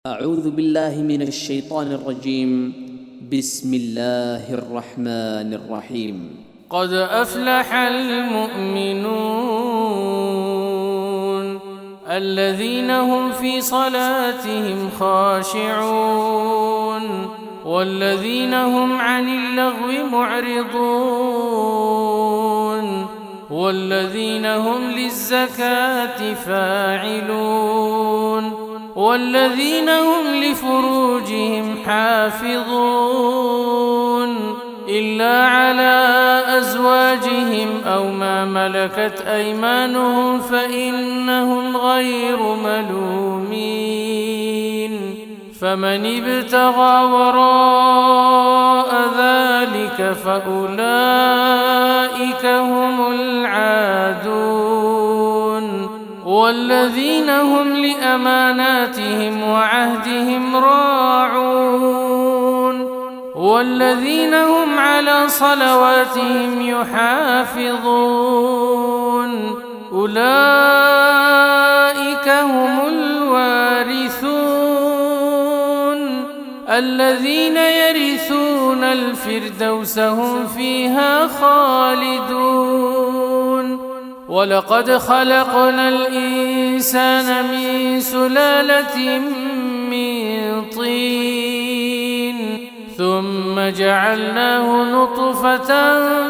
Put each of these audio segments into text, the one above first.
أعوذ بالله من الشيطان الرجيم. بسم الله الرحمن الرحيم. قد أفلح المؤمنون الذين هم في صلاتهم خاشعون والذين هم عن اللغو معرضون والذين هم للزكاة فاعلون والذين هم لفروجهم حافظون إلا على أزواجهم أو ما ملكت أيمانهم فإنهم غير ملومين فمن ابتغى وراء ذلك فأولئك هم العادون والذين هم لأماناتهم وعهدهم راعون والذين هم على صلواتهم يحافظون أولئك هم الوارثون الذين يرثون الفردوس هم فيها خالدون ولقد خلقنا الإنسان من سلالة من طين ثم جعلناه نطفة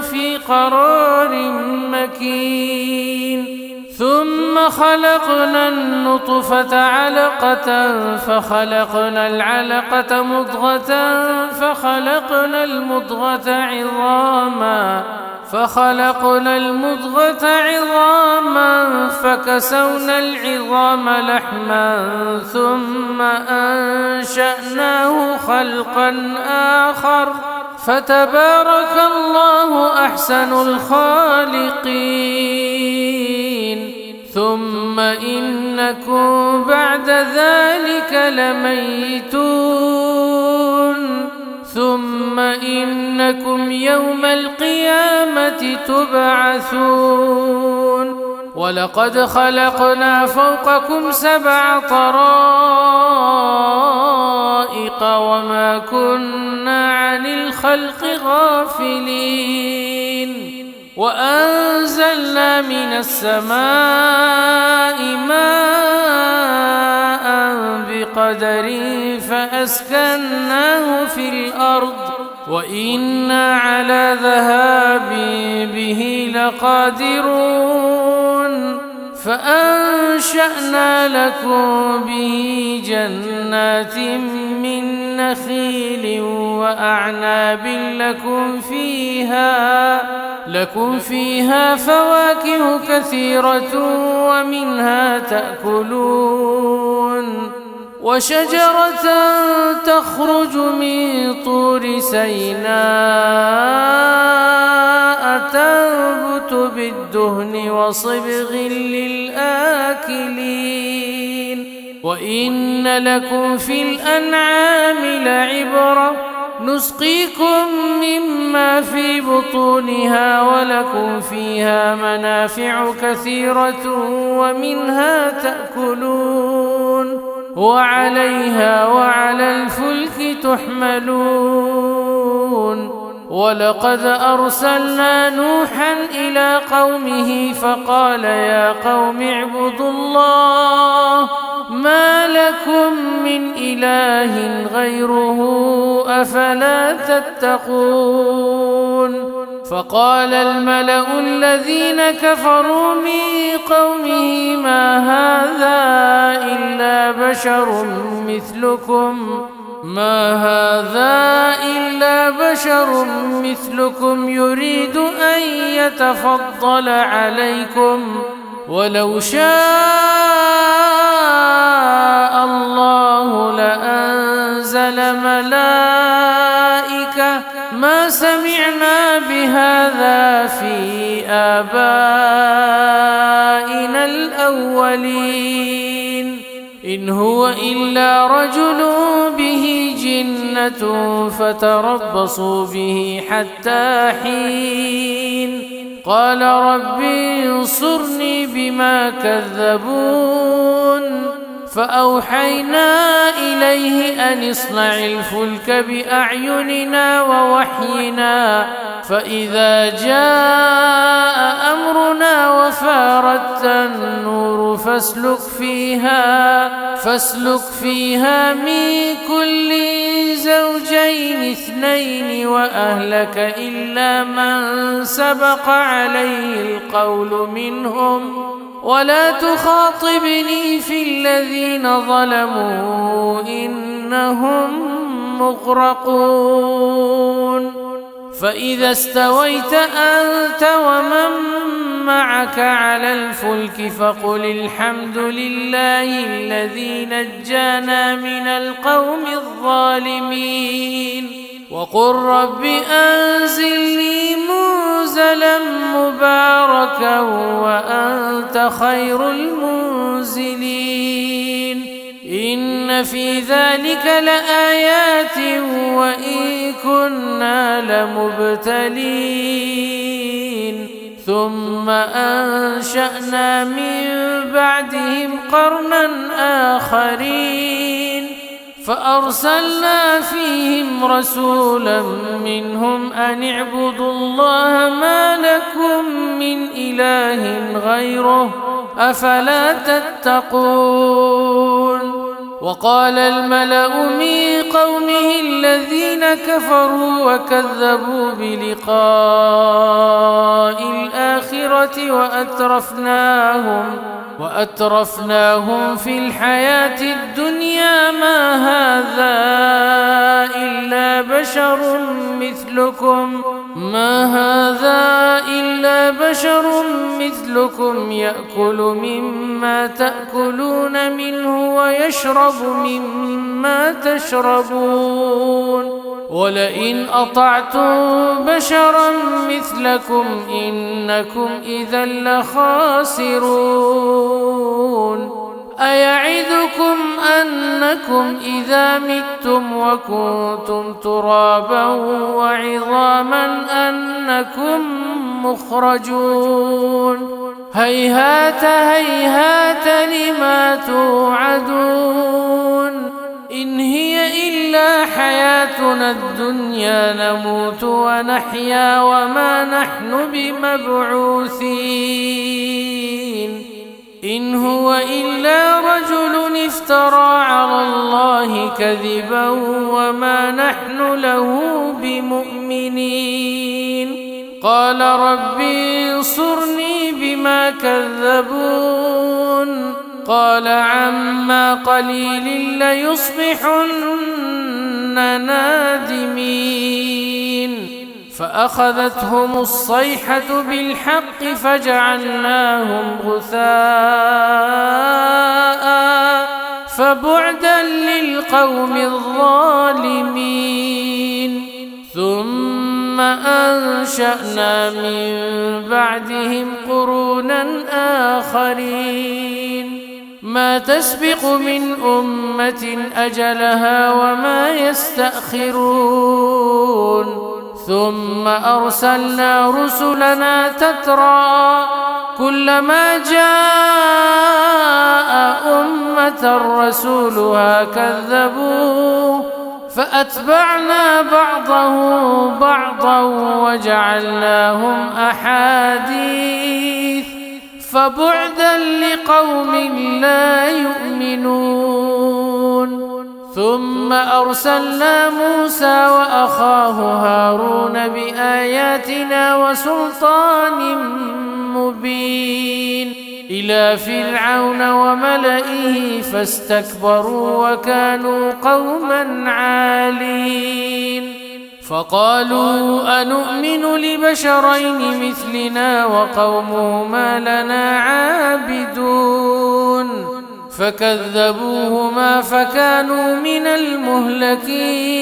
في قرار مكين ثم خلقنا النطفة علقة فخلقنا العلقة مضغة فخلقنا المضغة عظاما فكسونا العظام لحما ثم أنشأناه خلقا آخر فتبارك الله أحسن الخالقين ثم إنكم بعد ذلك لميتون ثم إنكم يوم القيامة تبعثون ولقد خلقنا فوقكم 7 طرائق وما كنا عن الخلق غافلين وأنزلنا من السماء ماء بقدر فأسكناه في الأرض وإنا على ذهاب به لقادرون فأنشأنا لكم به جنات من نخيل وأعناب لكم فيها فواكه كثيرة ومنها تأكلون وشجرة تخرج من طور سيناء تنبت بالدهن وصبغ للآكلين وإن لكم في الأنعام لعبرة نسقيكم مما في بطونها ولكم فيها منافع كثيرة ومنها تأكلون وعليها وعلى الفلك تحملون ولقد أرسلنا نوحا إلى قومه فقال يا قوم اعبدوا الله ما لكم من إله غيره أفلا تتقون فقال الملأ الذين كفروا من قومه ما هذا إلا بشر مثلكم يريد أن يتفضل عليكم ولو شاء الله لأنزل ملائكة ما سمعنا بهذا في آبائنا الأولين إن هو إلا رجل به جنة فتربصوا به حتى حين قال رب انصرني بما كذبون فأوحينا إليه إليه أن اصنع الفلك بأعيننا ووحينا فإذا جاء أمرنا وفارت النور فاسلك فيها من كل زوجين اثنين وأهلك إلا من سبق عليه القول منهم ولا تخاطبني في الذين ظلموا إنهم مغرقون فإذا استويت أنت ومن معك على الفلك فقل الحمد لله الذي نجانا من القوم الظالمين وقل رب أنزلني منزلا مباركا وأنت خير المنزلين إن في ذلك لآيات وإن كنا لمبتلين ثم أنشأنا من بعدهم قرنا آخرين فأرسلنا فيهم رسولا منهم أن اعبدوا الله ما لكم من إله غيره أفلا تتقون وقال الملأ من قومه الذين كفروا وكذبوا بلقاء الآخرة وأترفناهم في الحياة الدنيا ما هذا إلا بشر مثلكم يأكل مما تأكلون منه ويشرب مما تشربون ولئن أطعتم بشرا مثلكم إنكم إذا لخاسرون أيعدكم أنكم إذا متم وكنتم ترابا وعظاما أنكم مخرجون هيهات هيهات لما توعدون إن هي إلا حياتنا الدنيا نموت ونحيا وما نحن بمبعوثين إن هو إلا رجل افترى على الله كذبا وما نحن له بمؤمنين قال رب انصرني بما كذبون قال عما قليل ليصبحن نادمين فأخذتهم الصيحة بالحق فجعلناهم غثاء فبعدا للقوم الظالمين ثم أنشأنا من بعدهم قرونا آخرين ما تسبق من أمة أجلها وما يستأخرون ثم أرسلنا رسلنا تترى كلما جاء أمة رسولها كذبوه فأتبعنا بعضهم بعضا وجعلناهم أحاديث فبعدا لقوم لا يؤمنون ثم أرسلنا موسى وأخاه هارون بآياتنا وسلطان مبين إلى فرعون وملئه فاستكبروا وكانوا قوما عالين فقالوا أنؤمن لبشرين مثلنا وقومهما لنا عابدون فكذبوهما فكانوا من المهلكين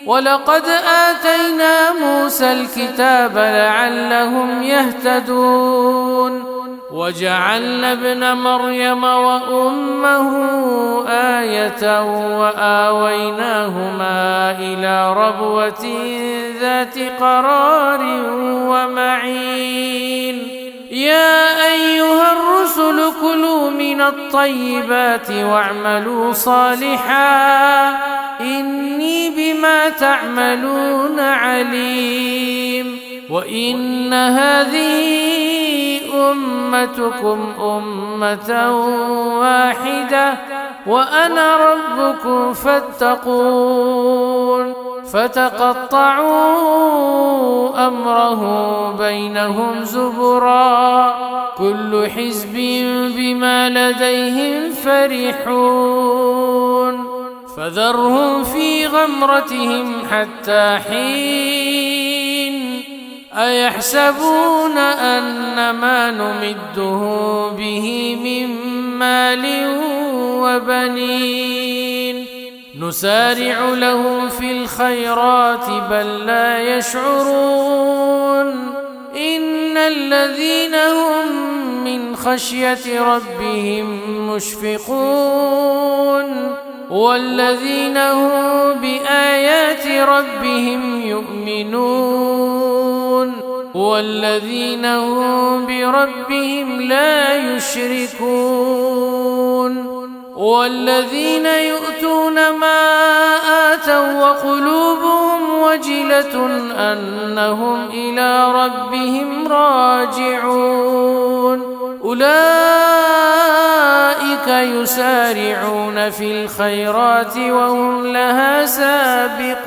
ولقد آتينا موسى الكتاب لعلهم يهتدون وجعلنا ابن مريم وأمه آية وآويناهما إلى ربوة ذات قرار ومعين يا أيها الرسل كلوا من الطيبات واعملوا صالحا إني بما تعملون عليم وإن هذه أمتكم أمة واحدة وأنا ربكم فاتقون فتقطعوا أمرهم بينهم زبرا كل حزب بما لديهم فرحون فذرهم في غمرتهم حتى حين أيحسبون أن ما نمده به من مال وبنين نسارع لهم في الخيرات بل لا يشعرون إن الذين هم من خشية ربهم مشفقون والذين هم بآيات ربهم يؤمنون والذين هم بربهم لا يشركون والذين يؤتون ما آتوا وقلوبهم وجلة أنهم إلى ربهم راجعون أولئك يسارعون في الخيرات وهم لها سابقون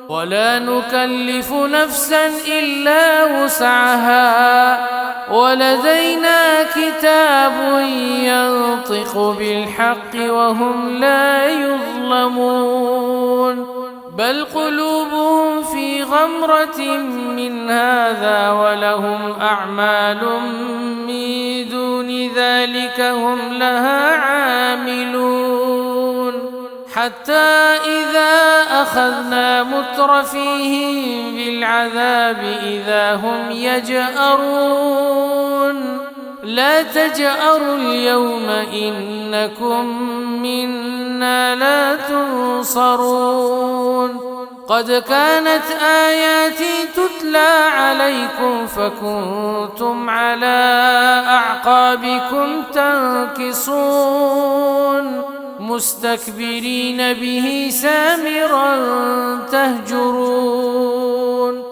ولا نكلف نفسا إلا وسعها ولدينا كتاب ينطق بالحق وهم لا يظلمون بل قلوبهم في غمرة من هذا ولهم أعمال من دون ذلك هم لها عاملون حتى إذا أخذنا مترفيهم بالعذاب إذا هم يجأرون لا تجأروا اليوم إنكم منا لا تنصرون قد كانت آياتي تتلى عليكم فكنتم على أعقابكم تنكصون مستكبرين به سامرا تهجرون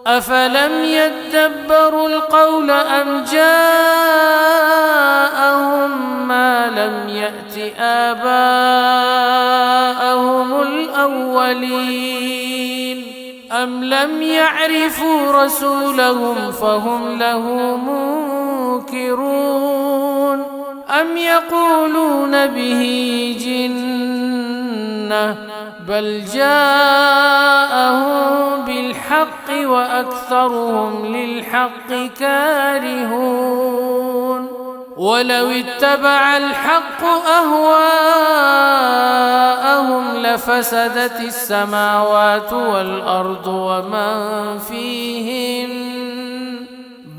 أفلم يدبروا القول أم جاءهم ما لم يأت آباءهم الأولين أم لم يعرفوا رسولهم فهم له منكرون أم يقولون به جنة بل جاءهم بالحق وأكثرهم للحق كارهون ولو اتبع الحق أهواءهم لفسدت السماوات والأرض ومن فيهن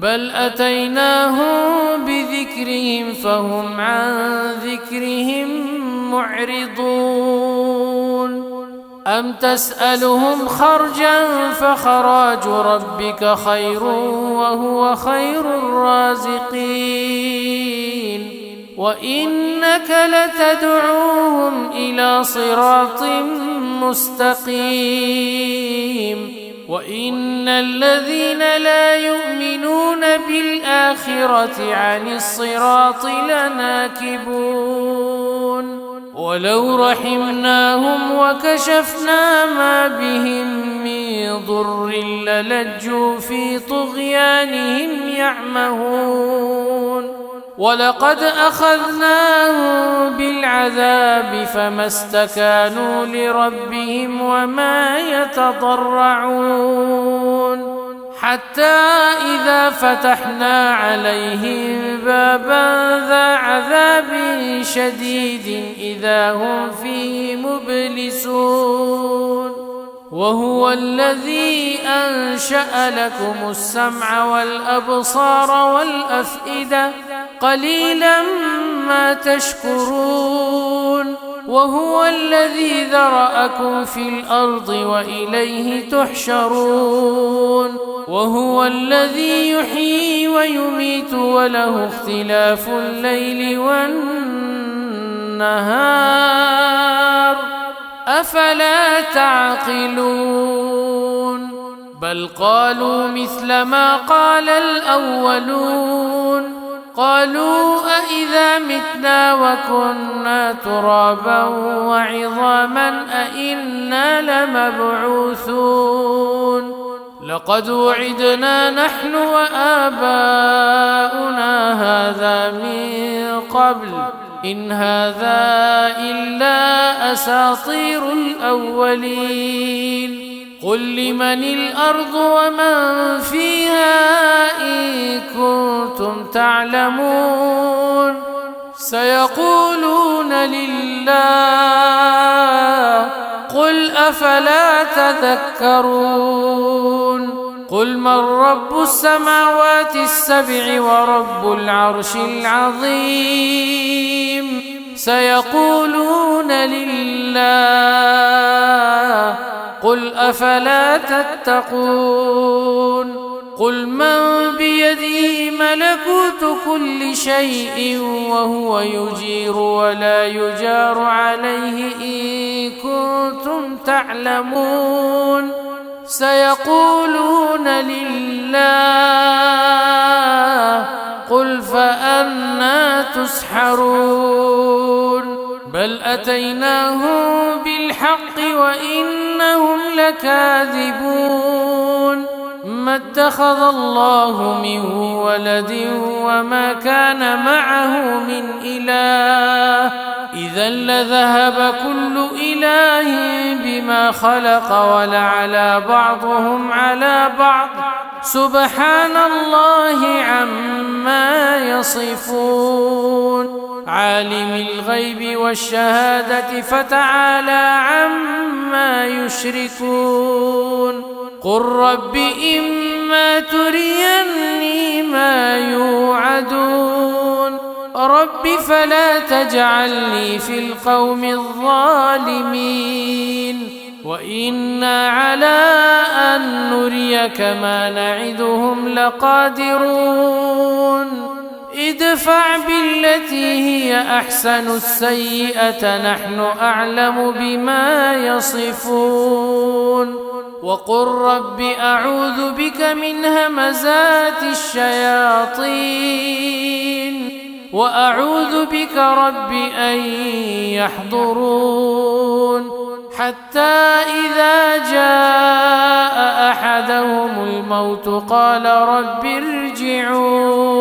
بل أتيناهم بذكرهم فهم عن ذكرهم معرضون أم تسألهم خرجا فخراج ربك خير وهو خير الرازقين وإنك لتدعوهم إلى صراط مستقيم وإن الذين لا يؤمنون بالآخرة عن الصراط لناكبون ولو رحمناهم وكشفنا ما بهم من ضر للجوا في طغيانهم يعمهون ولقد أخذناهم بالعذاب فما استكانوا لربهم وما يتضرعون حتى إذا فتحنا عليهم بابا ذا عذاب شديد إذا هم فيه مبلسون وهو الذي أنشأ لكم السمع والأبصار والأفئدة قليلا ما تشكرون وهو الذي ذرأكم في الأرض وإليه تحشرون وهو الذي يحيي ويميت وله اختلاف الليل والنهار أفلا تعقلون بل قالوا مثل ما قال الأولون قالوا أإذا متنا وكنا ترابا وعظاما أإنا لمبعوثون لقد وعدنا نحن وآباؤنا هذا من قبل إن هذا إلا أساطير الأولين قل لمن الأرض ومن فيها إن كنتم تعلمون سيقولون لله قل أفلا تذكرون قل من رب السماوات السبع ورب العرش العظيم سيقولون لله قل أفلا تتقون قل من بيده ملكوت كل شيء وهو يجير ولا يجار عليه إن كنتم تعلمون سيقولون لله قل فأنى تسحرون بل أتيناهم بالحق وإنهم لكاذبون ما اتخذ الله من ولد وما كان معه من إله إذا لذهب كل إله بما خلق ولعلى بعضهم على بعض سبحان الله عما يصفون عالم الغيب والشهادة فتعالى عما يشركون قل رب إما تريني ما يوعدون رب فلا تجعلني في القوم الظالمين وإنا على أن نريك ما نعدهم لقادرون ادفع بالتي هي أحسن السيئة نحن أعلم بما يصفون وقل رب أعوذ بك من همزات الشياطين وأعوذ بك رب أن يحضرون حتى إذا جاء أحدهم الموت قال رب ارجعون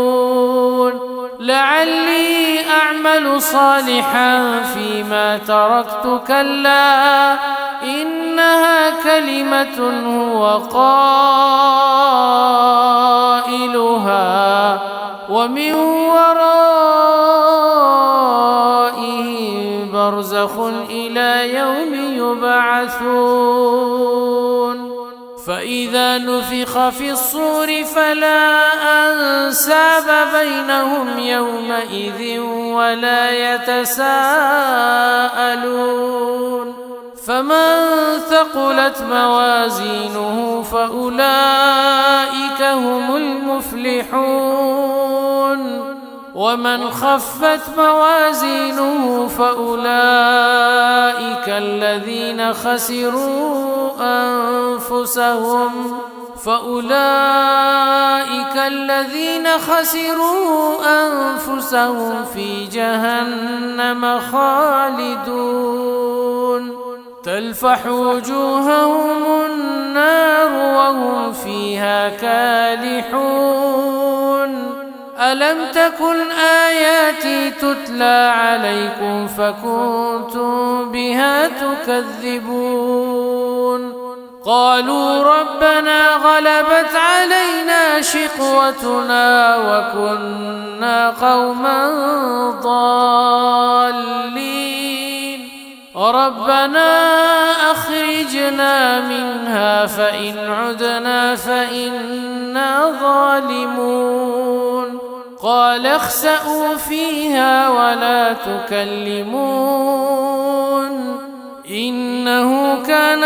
لعلي أعمل صالحا فيما تركت كلا إنها كلمة هو قائلها ومن ورائهم برزخ إلى يوم يبعثون فإذا نفخ في الصور فلا أنساب بينهم يومئذ ولا يتساءلون فمن ثقلت موازينه فأولئك هم المفلحون ومن خفت موازينه فأولئك الذين خسروا أنفسهم في جهنم خالدون تلفح وجوههم النار وهم فيها كالحون ألم تكن آياتي تتلى عليكم فكنتم بها تكذبون قالوا ربنا غلبت علينا شقوتنا وكنا قوما ضالين ربنا أخرجنا منها فإن عدنا فإنا ظالمون قال اخسئوا فيها ولا تكلمون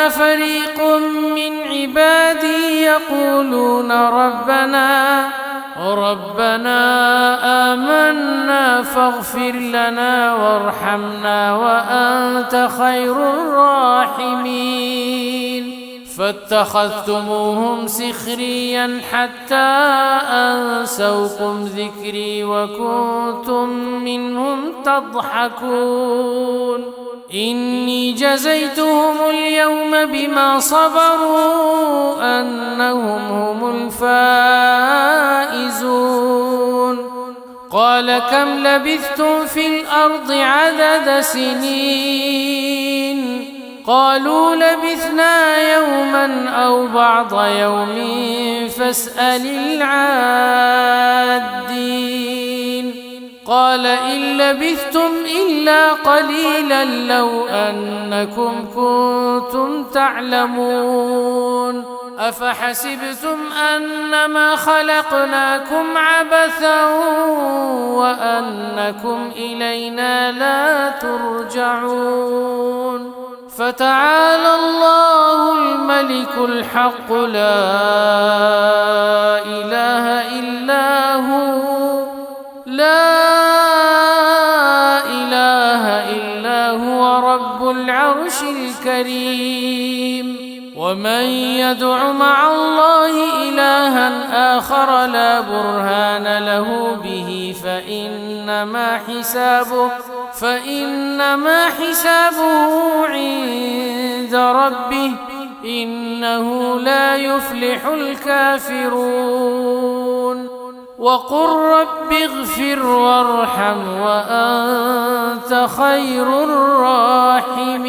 كان فريق من عبادي يقولون ربنا آمنا فاغفر لنا وارحمنا وأنت خير الراحمين فاتخذتموهم سخريا حتى أنسوكم ذكري وكنتم منهم تضحكون إني جزيتهم اليوم بما صبروا أنهم هم الفائزون قال كم لبثتم في الأرض عدد سنين قالوا لبثنا يوما أو بعض يوم فاسأل العادين قال إن لبثتم إلا قليلا لو أنكم كنتم تعلمون أفحسبتم أنما خلقناكم عبثا وأنكم إلينا لا ترجعون فتعالى الله الملك الحق لا إله إلا هو رب العرش الكريم ومن يدع مع الله إلها آخر لا برهان له به فإنما حسابه عند ربه إنه لا يفلح الكافرون وقل رب اغفر وارحم وأنت خير الراحمين